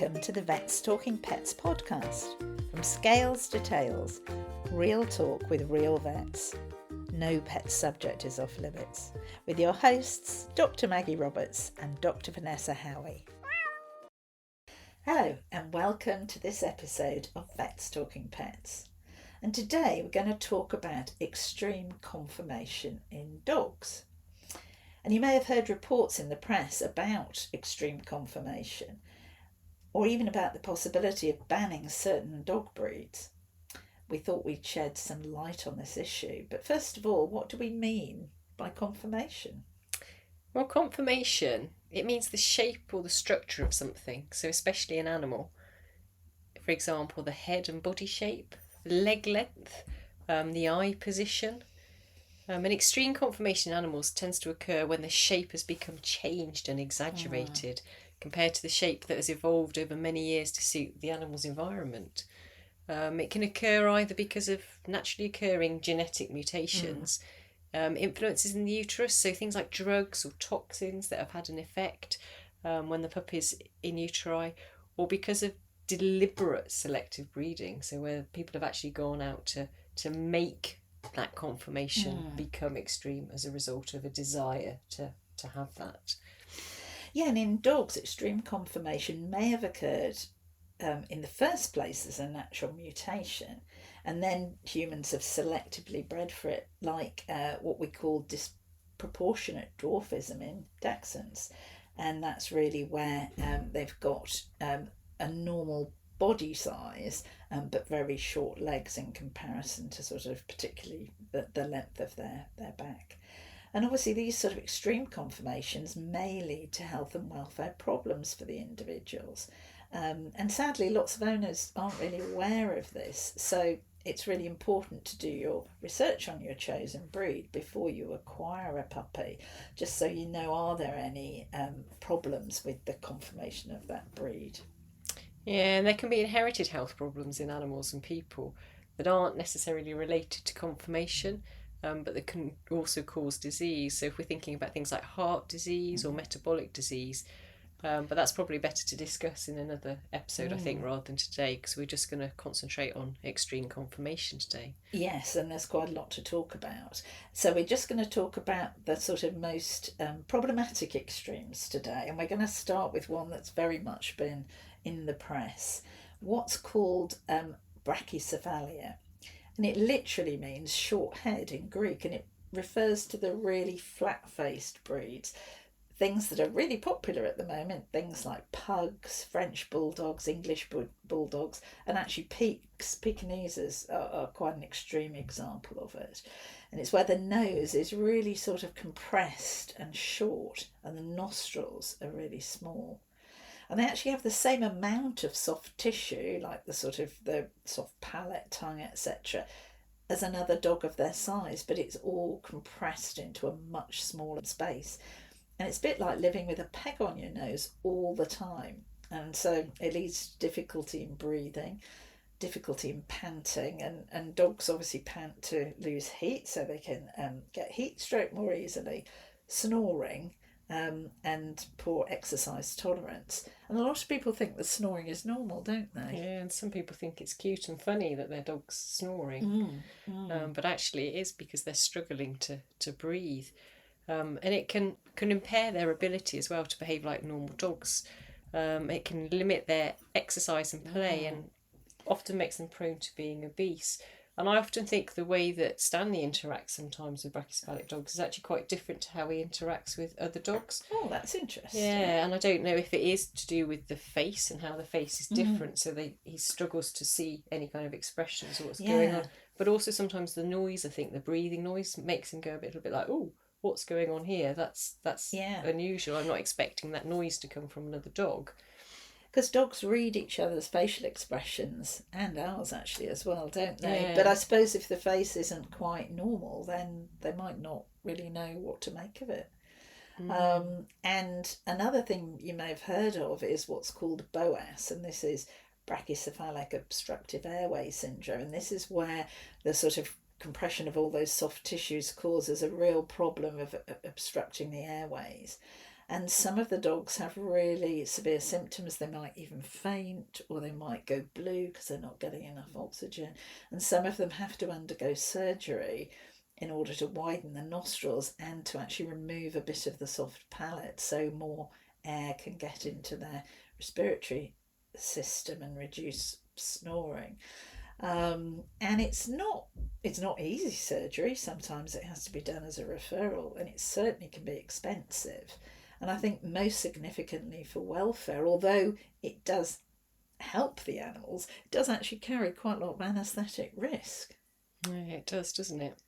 Welcome to the Vets Talking Pets podcast. From scales to tails, real talk with real vets. No pet subject is off limits. With your hosts, Dr. Maggie Roberts and Dr. Vanessa Howie. Hello and welcome to this episode of Vets Talking Pets. And today we're going to talk about extreme conformation in dogs. And you may have heard reports in the press about extreme conformation, or even about the possibility of banning certain dog breeds. We thought we'd shed some light on this issue, but first of all, what do we mean by conformation? Well, conformation, it means the shape or the structure of something, so especially an animal. For example, the head and body shape, the leg length, the eye position. And extreme conformation in animals tends to occur when the shape has become changed and exaggerated compared to the shape that has evolved over many years to suit the animal's environment. It can occur either because of naturally occurring genetic mutations, influences in the uterus, so things like drugs or toxins that have had an effect when the puppy's in uteri, or because of deliberate selective breeding, so where people have actually gone out to make that conformation become extreme as a result of a desire to have that. Yeah, and in dogs, extreme conformation may have occurred in the first place as a natural mutation, and then humans have selectively bred for it, like what we call disproportionate dwarfism in Dachshunds. And that's really where they've got a normal body size, but very short legs in comparison to sort of particularly the length of their back. And obviously these sort of extreme conformations may lead to health and welfare problems for the individuals. And sadly, lots of owners aren't really aware of this. So it's really important to do your research on your chosen breed before you acquire a puppy, just so you know, are there any problems with the conformation of that breed. Yeah, and there can be inherited health problems in animals and people that aren't necessarily related to conformation, but that can also cause disease. So if we're thinking about things like heart disease or metabolic disease, but that's probably better to discuss in another episode, I think, rather than today, because we're just going to concentrate on extreme conformation today. Yes, and there's quite a lot to talk about. So we're just going to talk about the sort of most problematic extremes today, and we're going to start with one that's very much been in the press, what's called brachycephalia. And it literally means short head in Greek, and it refers to the really flat-faced breeds, things that are really popular at the moment, things like pugs, French bulldogs, English bulldogs, and actually Pekinese are quite an extreme example of it. And it's where the nose is really sort of compressed and short, and the nostrils are really small. And they actually have the same amount of soft tissue, like the soft palate, tongue, etc., as another dog of their size, but it's all compressed into a much smaller space. And it's a bit like living with a peg on your nose all the time. And so it leads to difficulty in breathing, difficulty in panting, and dogs obviously pant to lose heat, so they can get heat stroke more easily, snoring, and poor exercise tolerance. And a lot of people think that snoring is normal, don't they? Yeah, and some people think it's cute and funny that their dog's snoring, but actually it is because they're struggling to breathe. And it can impair their ability as well to behave like normal dogs. It can limit their exercise and play, and often makes them prone to being obese. And I often think the way that Stanley interacts sometimes with brachycephalic dogs is actually quite different to how he interacts with other dogs. Oh, that's interesting. Yeah, and I don't know if it is to do with the face and how the face is different, so he struggles to see any kind of expressions or what's going on. But also sometimes the noise, I think the breathing noise makes him go a little bit like, oh, what's going on here? That's unusual. I'm not expecting that noise to come from another dog. Because dogs read each other's facial expressions, and ours actually as well, don't they? Yeah. But I suppose if the face isn't quite normal, then they might not really know what to make of it. And another thing you may have heard of is what's called BOAS, and this is brachycephalic obstructive airway syndrome. And this is where the sort of compression of all those soft tissues causes a real problem of obstructing the airways. And some of the dogs have really severe symptoms. They might even faint, or they might go blue because they're not getting enough oxygen. And some of them have to undergo surgery in order to widen the nostrils and to actually remove a bit of the soft palate so more air can get into their respiratory system and reduce snoring. And it's not easy surgery. Sometimes it has to be done as a referral, and it certainly can be expensive. And I think most significantly for welfare, although it does help the animals, it does actually carry quite a lot of anaesthetic risk. Yeah, it does, doesn't it?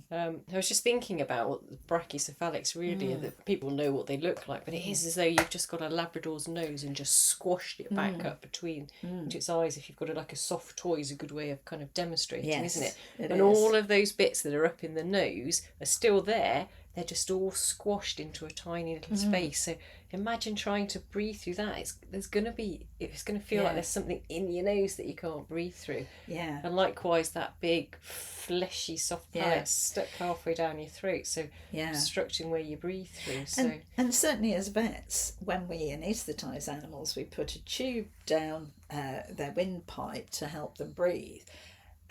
I was just thinking about what brachycephalics really are, that people know what they look like, but it is as though you've just got a Labrador's nose and just squashed it back up between into its eyes. If you've got like a soft toy, is a good way of kind of demonstrating, isn't it? And all of those bits that are up in the nose are still there. They're just all squashed into a tiny little space. So imagine trying to breathe through that. It's going to feel like there's something in your nose that you can't breathe through. Yeah. And likewise, that big, fleshy, soft palate stuck halfway down your throat. So obstructing where you breathe through. So and certainly as vets, when we anaesthetise animals, we put a tube down their windpipe to help them breathe.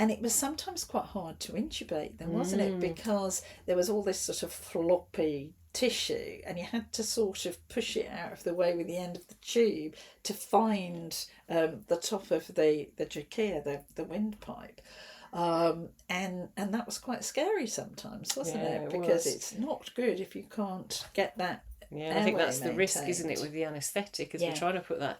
And it was sometimes quite hard to intubate them, wasn't it? Because there was all this sort of floppy tissue, and you had to sort of push it out of the way with the end of the tube to find the top of the trachea, the windpipe. And that was quite scary sometimes, wasn't it? Because it's not good if you can't get that. Yeah, I think that's the risk, isn't it, with the anaesthetic, is we're trying to put that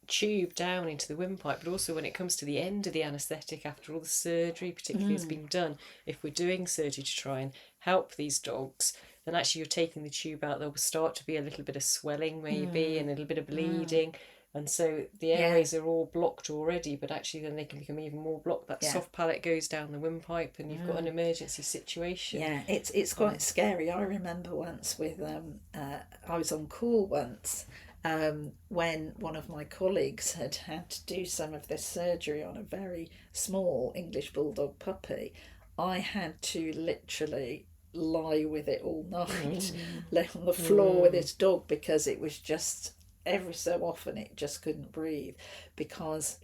tube down into the windpipe, but also when it comes to the end of the anaesthetic after all the surgery particularly has been done, if we're doing surgery to try and help these dogs, then actually you're taking the tube out, there will start to be a little bit of swelling maybe and a little bit of bleeding, and so the airways are all blocked already, but actually then they can become even more blocked. That soft palate goes down the windpipe and you've got an emergency situation. It's quite scary. I remember once with I was on call once when one of my colleagues had to do some of this surgery on a very small English Bulldog puppy. I had to literally lie with it all night, lay on the floor with this dog, because it was just every so often it just couldn't breathe, because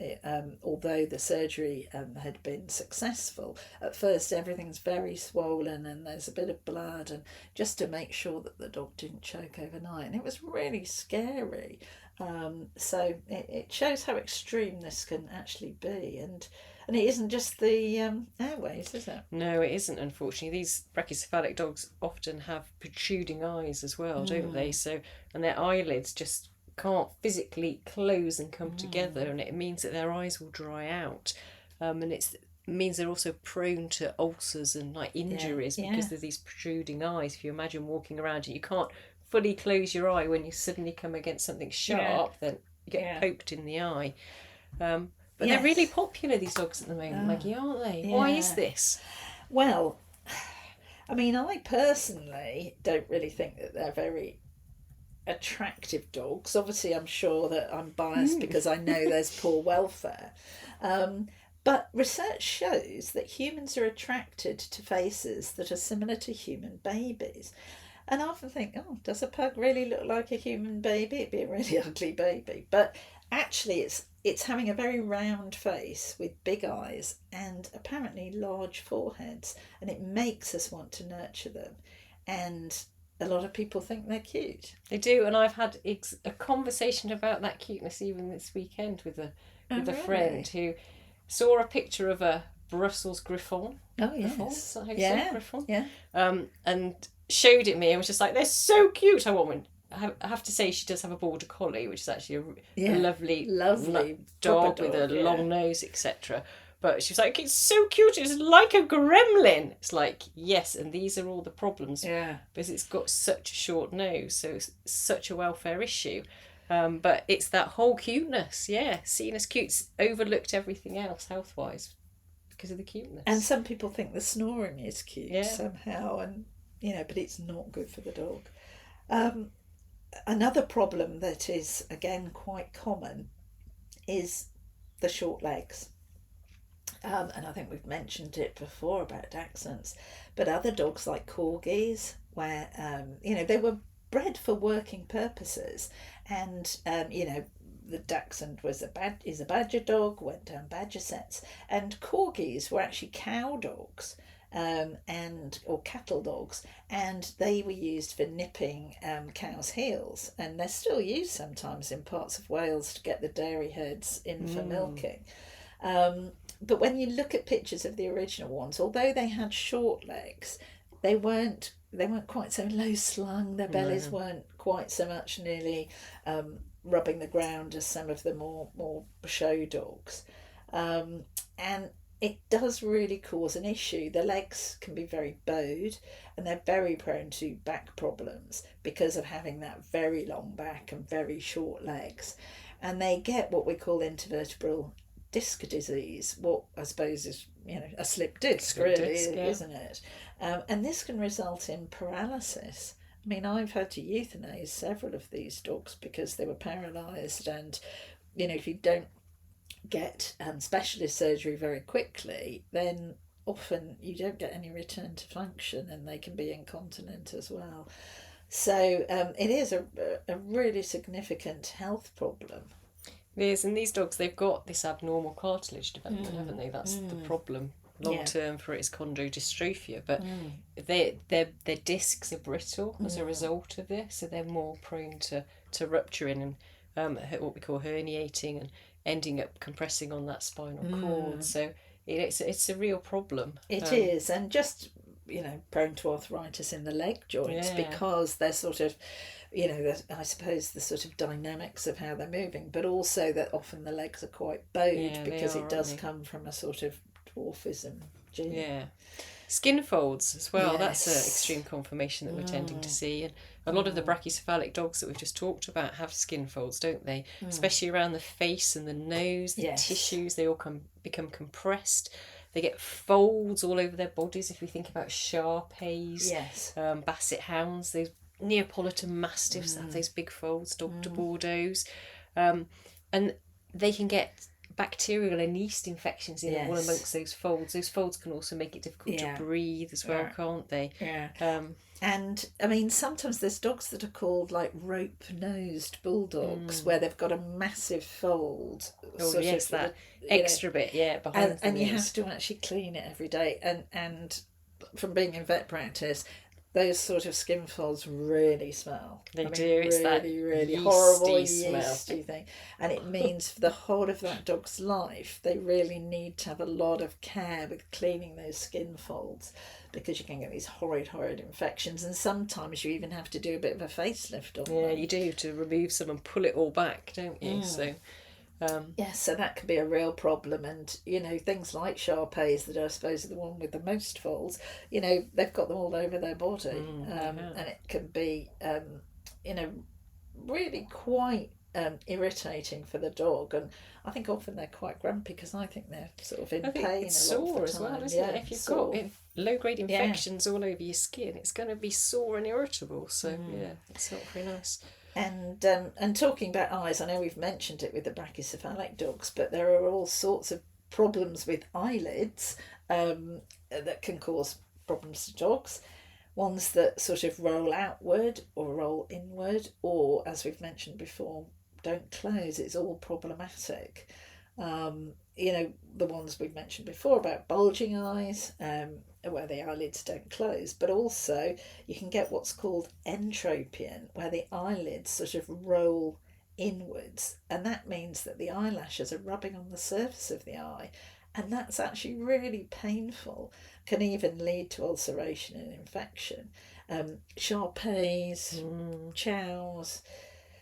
although the surgery had been successful, at first everything's very swollen and there's a bit of blood, and just to make sure that the dog didn't choke overnight, and it was really scary. So it shows how extreme this can actually be, and it isn't just the airways, is it? No, it isn't, unfortunately. These brachycephalic dogs often have protruding eyes as well, don't they? So, and their eyelids just can't physically close and come together, and it means that their eyes will dry out, and it means they're also prone to ulcers and like injuries because of these protruding eyes. If you imagine walking around and you can't fully close your eye, when you suddenly come against something sharp, then you get poked in the eye. But they're really popular, these dogs at the moment, Maggie, aren't they? Why is this? Well, I mean, I personally don't really think that they're very attractive dogs. Obviously, I'm sure that I'm biased because I know there's poor welfare. But research shows that humans are attracted to faces that are similar to human babies. And I often think, oh, does a pug really look like a human baby? It'd be a really ugly baby. But actually, it's having a very round face with big eyes and apparently large foreheads. And it makes us want to nurture them. And a lot of people think they're cute. They do, and I've had a conversation about that cuteness even this weekend with a friend who saw a picture of a Brussels Griffon. Oh, yes. Griffon? Is that how you say it? Griffon? Yeah. And showed it me and was just like, they're so cute. I want one. I have to say, she does have a border collie, which is actually a lovely dog with a long nose, etc. But she was like, it's so cute, it's like a gremlin. It's like, yes, and these are all the problems. Yeah. Because it's got such a short nose, so it's such a welfare issue. But it's that whole cuteness, seen as cute, overlooked everything else health-wise because of the cuteness. And some people think the snoring is cute somehow, and but it's not good for the dog. Another problem that is, again, quite common is the short legs. And I think we've mentioned it before about dachshunds, but other dogs like corgis, where they were bred for working purposes, and the Dachshund is a badger dog, went down badger sets, and corgis were actually cow dogs, or cattle dogs, and they were used for nipping cows' heels, and they're still used sometimes in parts of Wales to get the dairy herds in for milking. But when you look at pictures of the original ones, although they had short legs, they weren't quite so low slung. Their bellies weren't quite so much nearly rubbing the ground as some of the more show dogs, and it does really cause an issue. The legs can be very bowed, and they're very prone to back problems because of having that very long back and very short legs, and they get what we call intervertebral disc disease, what I suppose is a slip disc, isn't it? And this can result in paralysis. I mean, I've had to euthanize several of these dogs because they were paralysed, and if you don't get specialist surgery very quickly, then often you don't get any return to function, and they can be incontinent as well. So it is a really significant health problem. It is, and these dogs, they've got this abnormal cartilage development, haven't they? That's the problem long term for it is chondrodystrophia, but their discs are brittle as a result of this, so they're more prone to rupturing and what we call herniating and ending up compressing on that spinal cord. So it's a real problem. It is, and just prone to arthritis in the leg joints because they're sort of I suppose the sort of dynamics of how they're moving, but also that often the legs are quite bowed because it does come from a sort of dwarfism gene. Yeah. Skin folds as well, that's an extreme conformation that we're tending to see, and a lot of the brachycephalic dogs that we've just talked about have skin folds, don't they? Especially around the face and the nose, the tissues, they all become compressed. They get folds all over their bodies. If we think about Shar-Peis, Basset hounds, those Neapolitan Mastiffs have those big folds, Dr. Bordeaux's, and they can get bacterial and yeast infections in all amongst those folds. Those folds can also make it difficult to breathe as well, can't they? And I mean, sometimes there's dogs that are called like rope-nosed bulldogs, where they've got a massive fold. That extra bit, behind and you have to actually clean it every day. And from being in vet practice, those sort of skin folds really smell. They do. It's really yeasty horrible yeasty thing, and it means for the whole of that dog's life they really need to have a lot of care with cleaning those skin folds, because you can get these horrid infections, and sometimes you even have to do a bit of a facelift on them. Yeah, you do, to remove some and pull it all back, don't you? So. So that could be a real problem, and things like Shar-Peis, that I suppose are the one with the most folds, they've got them all over their body, and it can be really quite irritating for the dog, and I think often they're quite grumpy because I think they're sort of in pain. It's sore as well, isn't it? If you've got low-grade infections all over your skin, it's going to be sore and irritable. So it's not very nice. And talking about eyes, I know we've mentioned it with the brachycephalic dogs, but there are all sorts of problems with eyelids that can cause problems to dogs. Ones that sort of roll outward or roll inward, or, as we've mentioned before, don't close. It's all problematic. The ones we've mentioned before about bulging eyes, where the eyelids don't close, but also you can get what's called entropion, where the eyelids sort of roll inwards, and that means that the eyelashes are rubbing on the surface of the eye, and that's actually really painful, can even lead to ulceration and infection. Shar-Peis, Chows,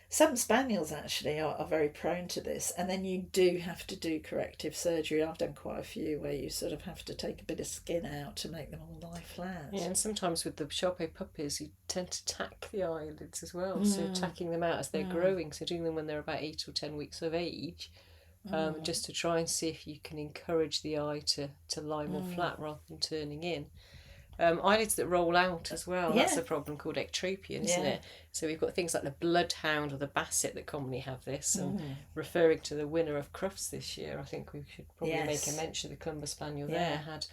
some spaniels actually are very prone to this, and then you do have to do corrective surgery. I've done quite a few where you sort of have to take a bit of skin out to make them all lie flat. Yeah, and sometimes with the Shar-Pei puppies, you tend to tack the eyelids as well, so tacking them out as they're growing, so doing them when they're about 8 or 10 weeks of age, just to try and see if you can encourage the eye to lie more flat rather than turning in. Eyelids that roll out as well, that's a problem called ectropion, isn't it? So we've got things like the bloodhound or the basset that commonly have this, and referring to the winner of Crufts this year, I think we should probably make a mention. The Clumber Spaniel there had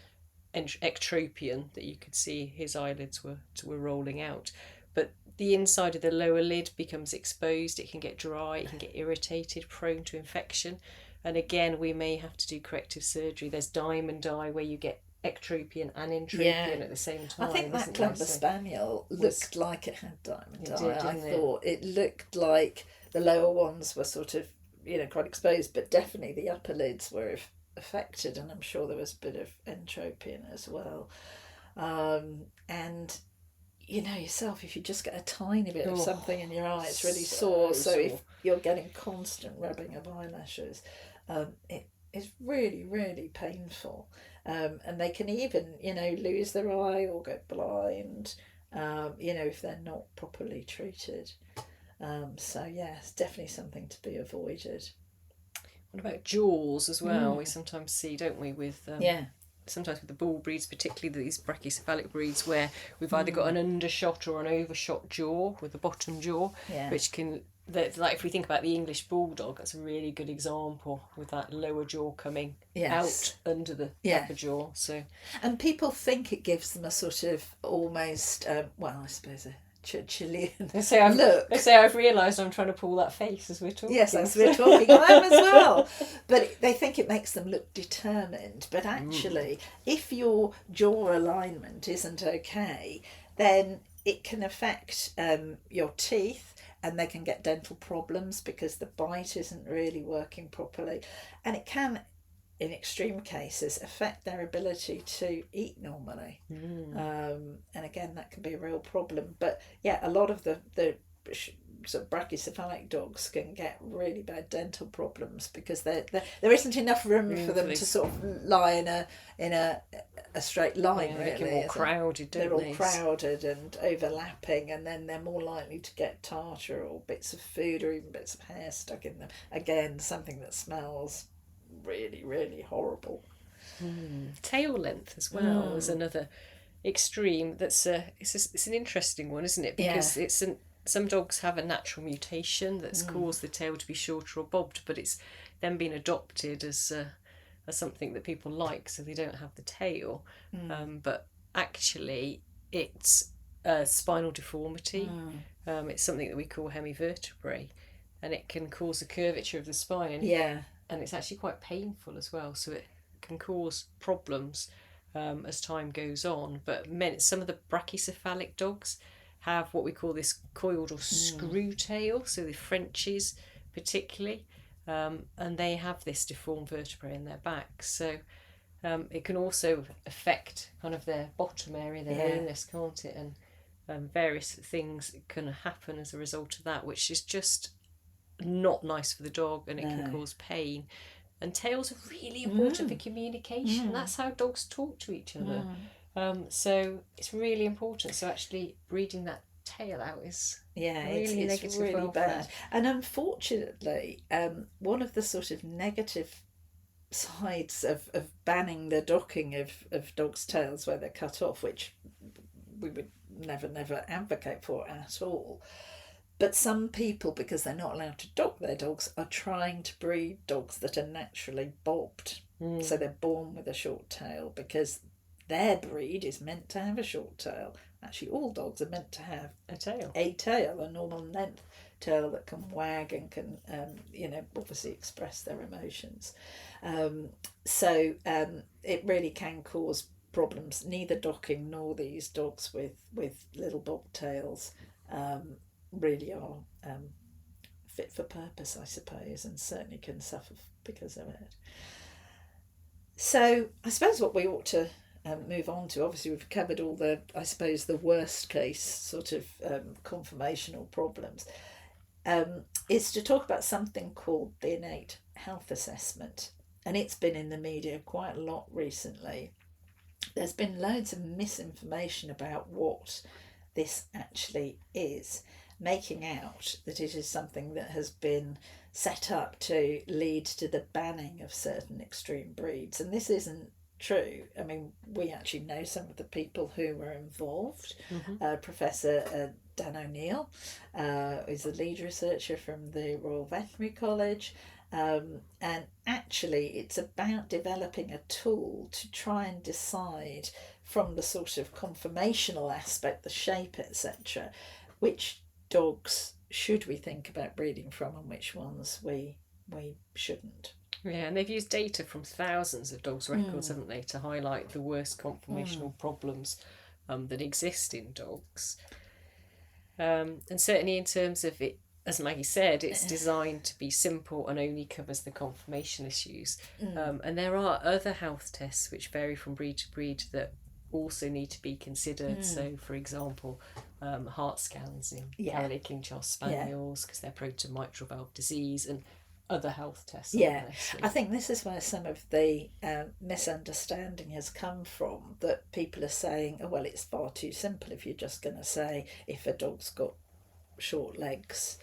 ectropion, that you could see his eyelids were rolling out. but the inside of the lower lid becomes exposed. It can get dry, it can get irritated, prone to infection. And again, we may have to do corrective surgery. There's diamond eye where you get ectropion and entropion at the same time. I think that Clumber Spaniel looked like it had diamond eye. I thought it looked like the lower ones were sort of, quite exposed, but definitely the upper lids were affected, and I'm sure there was a bit of entropion as well. And yourself, if you just get a tiny bit of something in your eye, it's really sore. So if you're getting constant rubbing of eyelashes, it is really, really painful. And they can even, lose their eye or go blind, if they're not properly treated. So yeah, it's definitely something to be avoided. What about jaws as well? We sometimes see, don't we, with sometimes with the bull breeds, particularly these brachycephalic breeds, where we've either got an undershot or an overshot jaw with the bottom jaw, which can, like if we think about the English bulldog, that's a really good example with that lower jaw coming out under the upper jaw. So, and people think it gives them a sort of almost, I suppose a Chilean look. They say I've realised I'm trying to pull that face as we're talking. Yes, as we're talking, I am as well. But they think it makes them look determined. But actually, if your jaw alignment isn't okay, then it can affect your teeth, and they can get dental problems because the bite isn't really working properly. And it can, in extreme cases, affect their ability to eat normally. And again, that can be a real problem. But yeah, a lot of the sort of brachycephalic dogs can get really bad dental problems because there isn't enough room for them to sort of lie in a straight line. Really, they get more crowded, don't they? They're all crowded and overlapping, and then they're more likely to get tartar or bits of food or even bits of hair stuck in them. Again, something that smells really, really horrible. Tail length as well is another extreme. That's it's an interesting one, isn't it? Because some dogs have a natural mutation that's caused the tail to be shorter or bobbed, but it's then been adopted as something that people like, so they don't have the tail. But actually, it's a spinal deformity. It's something that we call hemivertebrae, and it can cause a curvature of the spine. And it's actually quite painful as well, so it can cause problems as time goes on. But some of the brachycephalic dogs have what we call this coiled or screw tail, so the Frenchies particularly, and they have this deformed vertebrae in their back. So it can also affect kind of their bottom area, their anus, can't it? And various things can happen as a result of that, which is just not nice for the dog, and it can cause pain. And tails are really important for communication. That's how dogs talk to each other. So it's really important. So actually breeding that tail out is really it's negative really welfare. bad. And unfortunately, one of the sort of negative sides of banning the docking of dogs' tails where they're cut off, which we would never advocate for at all. But some people, because they're not allowed to dock their dogs, are trying to breed dogs that are naturally bobbed. So they're born with a short tail because their breed is meant to have a short tail. Actually, all dogs are meant to have a tail, a normal length tail that can wag and can, obviously express their emotions. So it really can cause problems. Neither docking nor these dogs with little bob tails really are fit for purpose, I suppose, and certainly can suffer because of it. So I suppose what we ought to move on to, obviously we've covered all the worst case sort of conformational problems, is to talk about something called the Innate Health Assessment. And it's been in the media quite a lot recently. There's been loads of misinformation about what this actually is, making out that it is something that has been set up to lead to the banning of certain extreme breeds. And this isn't true. I mean, we actually know some of the people who were involved. Professor Dan O'Neill is a lead researcher from the Royal Veterinary College. And actually it's about developing a tool to try and decide from the sort of conformational aspect, the shape, etc., which dogs should we think about breeding from and which ones we shouldn't. Yeah, and they've used data from thousands of dogs' records, haven't they, to highlight the worst conformational problems that exist in dogs. And certainly in terms of it, as Maggie said, it's designed to be simple and only covers the conformation issues. And there are other health tests which vary from breed to breed that also need to be considered. So, for example, heart scans in Cavalier King Charles Spaniels, because they're prone to mitral valve disease, and other health tests. I think this is where some of the misunderstanding has come from, that people are saying, oh, well, it's far too simple if you're just going to say if a dog's got short legs,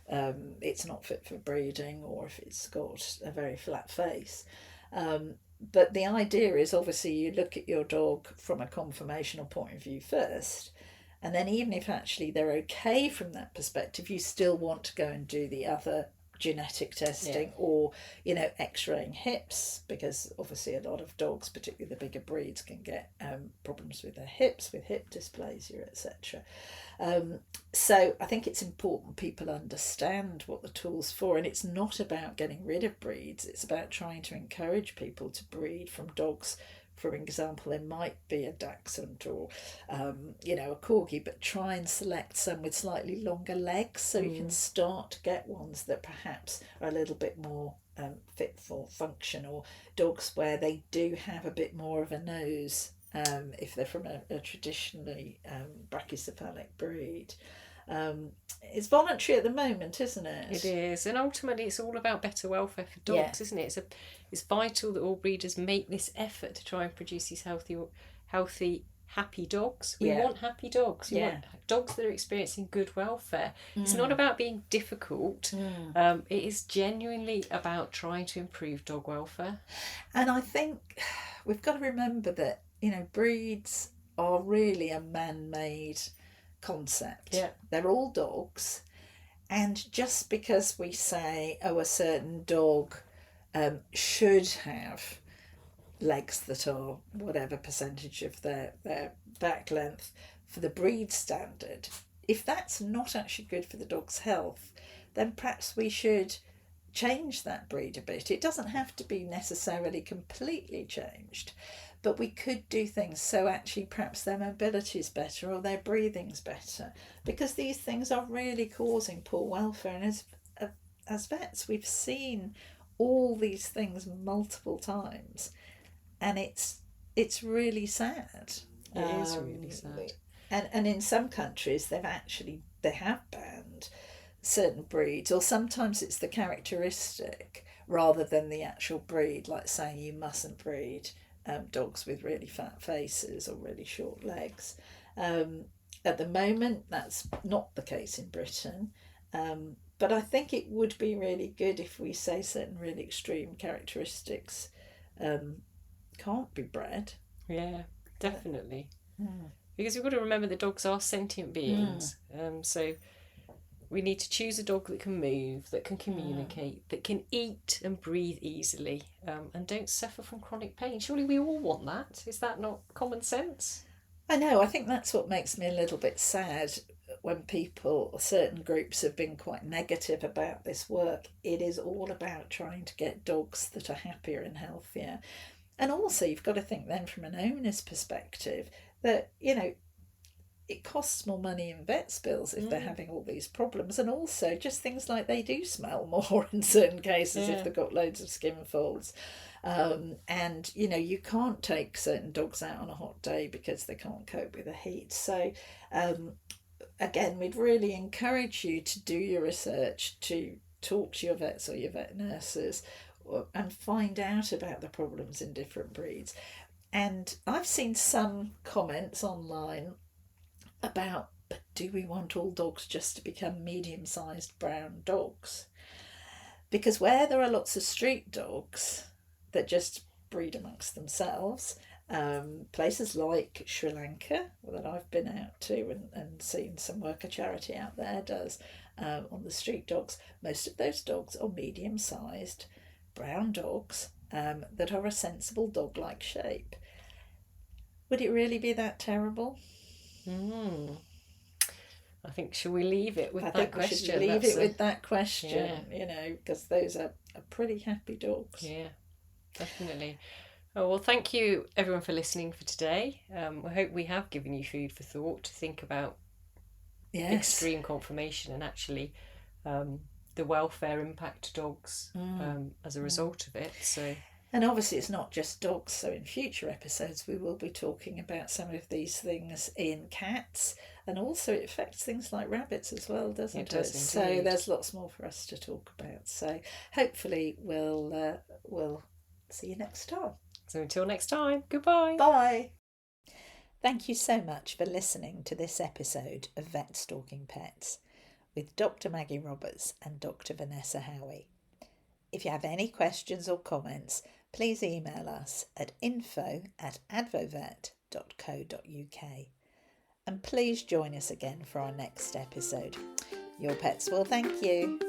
it's not fit for breeding, or if it's got a very flat face. But the idea is, obviously, you look at your dog from a conformational point of view first, and then even if actually they're okay from that perspective, you still want to go and do the other genetic testing, or x-raying hips, because obviously a lot of dogs, particularly the bigger breeds, can get problems with their hips, with hip dysplasia, etc. So I think it's important people understand what the tool's for, and it's not about getting rid of breeds, it's about trying to encourage people to breed from dogs. For example, there might be a Dachshund or, a Corgi, but try and select some with slightly longer legs, so you can start to get ones that perhaps are a little bit more fit for function, or dogs where they do have a bit more of a nose, if they're from a traditionally brachycephalic breed. It's voluntary at the moment, isn't it? It is, and ultimately it's all about better welfare for dogs, isn't it? It's vital that all breeders make this effort to try and produce these healthy, happy dogs. We want happy dogs. We want dogs that are experiencing good welfare. It's not about being difficult. It is genuinely about trying to improve dog welfare. And I think we've got to remember that, breeds are really a man-made concept. They're all dogs, and just because we say, oh, a certain dog should have legs that are whatever percentage of their back length for the breed standard, if that's not actually good for the dog's health, then perhaps we should change that breed a bit. It doesn't have to be necessarily completely changed, but we could do things so actually perhaps their mobility is better or their breathing's better, because these things are really causing poor welfare. And as vets, we've seen all these things multiple times, and it's really sad. It is really sad. And in some countries they have banned certain breeds, or sometimes it's the characteristic rather than the actual breed, like saying you mustn't breed dogs with really fat faces or really short legs. At the moment, that's not the case in Britain, but I think it would be really good if we say certain really extreme characteristics can't be bred. Yeah, definitely. Because we've got to remember that dogs are sentient beings. So we need to choose a dog that can move, that can communicate, that can eat and breathe easily, and don't suffer from chronic pain. Surely we all want that. Is that not common sense? I know. I think that's what makes me a little bit sad when certain groups have been quite negative about this work. It is all about trying to get dogs that are happier and healthier. And also you've got to think then from an owner's perspective that, it costs more money in vet's bills if they're having all these problems, and also just things like they do smell more in certain cases if they've got loads of skin folds, and you can't take certain dogs out on a hot day because they can't cope with the heat. So again, we'd really encourage you to do your research, to talk to your vets or your vet nurses, and find out about the problems in different breeds. And I've seen some comments online about, but do we want all dogs just to become medium-sized brown dogs? Because where there are lots of street dogs that just breed amongst themselves, places like Sri Lanka, that I've been out to and seen some work a charity out there does on the street dogs, most of those dogs are medium-sized brown dogs that are a sensible dog-like shape. Would it really be that terrible? I think, shall we leave it with I that think question? we should leave it with that question, Yeah. you know, because those are pretty happy dogs. Yeah, definitely. Oh, well, thank you everyone for listening for today. I hope we have given you food for thought to think about Yes. extreme conformation and actually the welfare impact to dogs as a result of it. So, and obviously it's not just dogs, so in future episodes we will be talking about some of these things in cats, and also it affects things like rabbits as well, doesn't it? It does So indeed. there's lots more for us to talk about. So hopefully we'll see you next time. So until next time, goodbye. Bye. Thank you so much for listening to this episode of Vet Stalking Pets with Dr. Maggie Roberts and Dr. Vanessa Howie. If you have any questions or comments, please email us at info@advovet.co.uk. And please join us again for our next episode. Your pets will thank you.